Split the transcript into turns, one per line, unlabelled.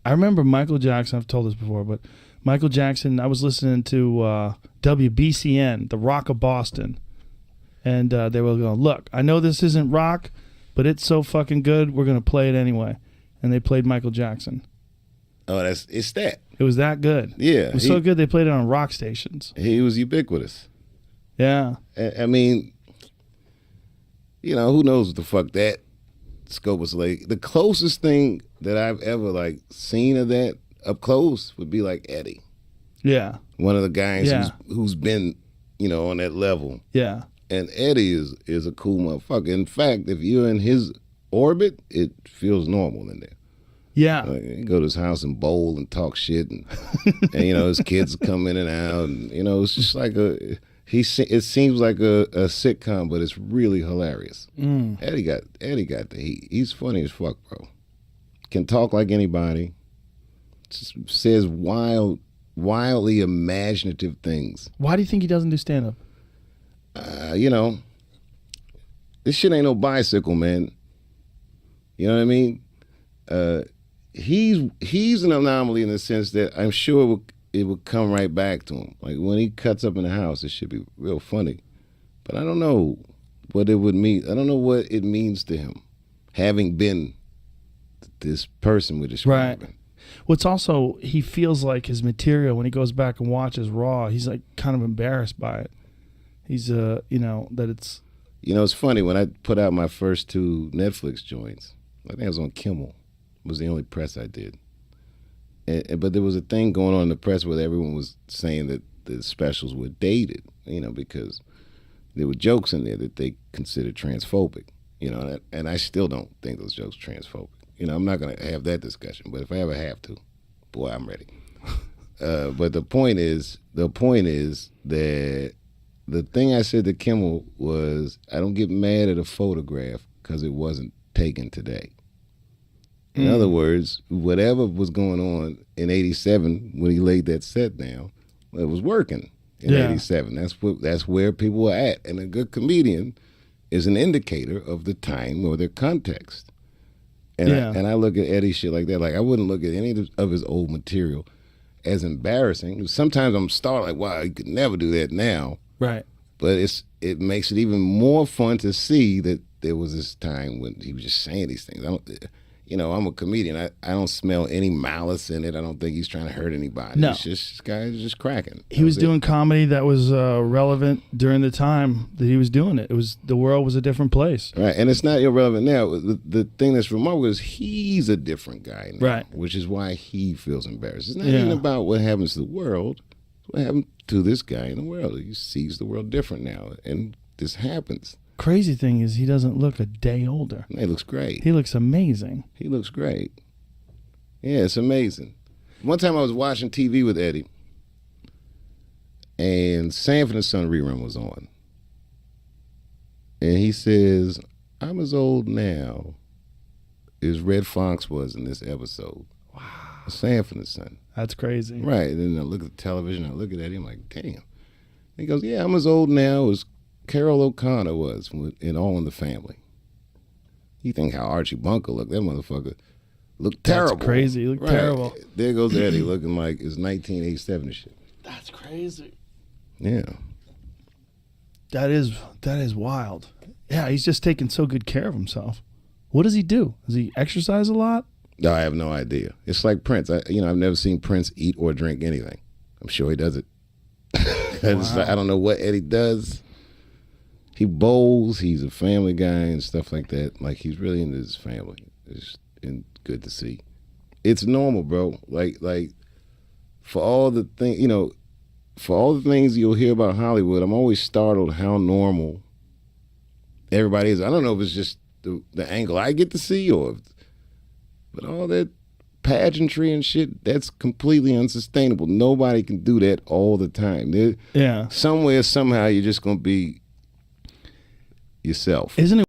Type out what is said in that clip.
I remember Michael Jackson. I've told this before, but Michael Jackson, I was listening to WBCN, the Rock of Boston, and they were going, look, I know this isn't rock, but it's so fucking good, we're going to play it anyway. And they played Michael Jackson.
Oh, it's that.
It was that good.
Yeah.
It was so good they played it on rock stations.
He was ubiquitous.
Yeah.
I mean, you know, who knows what the fuck that scope was like. The closest thing that I've ever, like, seen of that up close would be like Eddie.
Yeah.
One of the guys who's been, you know, on that level.
Yeah.
And Eddie is a cool motherfucker. In fact, if you're in his orbit, it feels normal in there.
Yeah.
Like, you go to his house and bowl and talk shit, and you know, his kids come in and out, and you know, it's just like it seems like a sitcom, but it's really hilarious. Eddie got the heat. He's funny as fuck, bro. Can talk like anybody. Just says wildly imaginative things.
Why do you think he doesn't do stand-up?
You know, this shit ain't no bicycle, man. You know what I mean? He's an anomaly in the sense that I'm sure it would come right back to him. Like when he cuts up in the house, it should be real funny. But I don't know what it would mean. I don't know what it means to him, having been this person we're describing.
Right. Well, it's also, he feels like his material, when he goes back and watches Raw, he's like kind of embarrassed by it. He's, you know, that it's...
You know, it's funny, when I put out my first 2 Netflix joints, I think I was on Kimmel. It was the only press I did. But there was a thing going on in the press where everyone was saying that the specials were dated, you know, because there were jokes in there that they considered transphobic, you know, and I still don't think those jokes are transphobic. You know, I'm not going to have that discussion, but if I ever have to, boy, I'm ready. But the point is that the thing I said to Kimmel was, I don't get mad at a photograph because it wasn't taken today. In other words, whatever was going on in '87 when he laid that set down, it was working in '87. That's where people were at. And a good comedian is an indicator of the time or their context. And I look at Eddie shit like that. Like, I wouldn't look at any of his old material as embarrassing. Sometimes I'm startled, like, wow, he could never do that now.
Right.
But it makes it even more fun to see that there was this time when he was just saying these things. You know, I'm a comedian. I don't smell any malice in it. I don't think he's trying to hurt anybody.
No.
It's just, this guy is just cracking.
He was doing comedy that was relevant during the time that he was doing it. The world was a different place.
Right, and it's not irrelevant now. The thing that's remarkable is he's a different guy now,
right?
Which is why he feels embarrassed. It's not even about what happens to the world. It's what happened to this guy in the world. He sees the world different now, and this happens.
Crazy thing is he doesn't look a day older.
He looks great.
He looks amazing.
He looks great. Yeah, it's amazing. One time I was watching TV with Eddie, and Sanford and Son rerun was on. And he says, I'm as old now as Red Fox was in this episode. Wow. Sanford and Son.
That's crazy.
Right. And then I look at the television, I look at Eddie, I'm like, damn. And he goes, yeah, I'm as old now as Carol O'Connor was in All in the Family. You think how Archie Bunker looked? That motherfucker looked terrible.
That's crazy. He looked terrible.
There goes Eddie looking like it's 1987 and shit.
That's crazy.
Yeah.
That is wild. Yeah, he's just taking so good care of himself. What does he do? Does he exercise a lot?
No, I have no idea. It's like Prince. I've never seen Prince eat or drink anything. I'm sure he does it. Wow. I don't know what Eddie does. He bowls. He's a family guy and stuff like that. Like, he's really into his family. It's good to see. It's normal, bro. Like for all the things you'll hear about Hollywood, I'm always startled how normal everybody is. I don't know if it's just the angle I get to see but all that pageantry and shit, that's completely unsustainable. Nobody can do that all the time. Somewhere, somehow, you're just going to be yourself.
Isn't it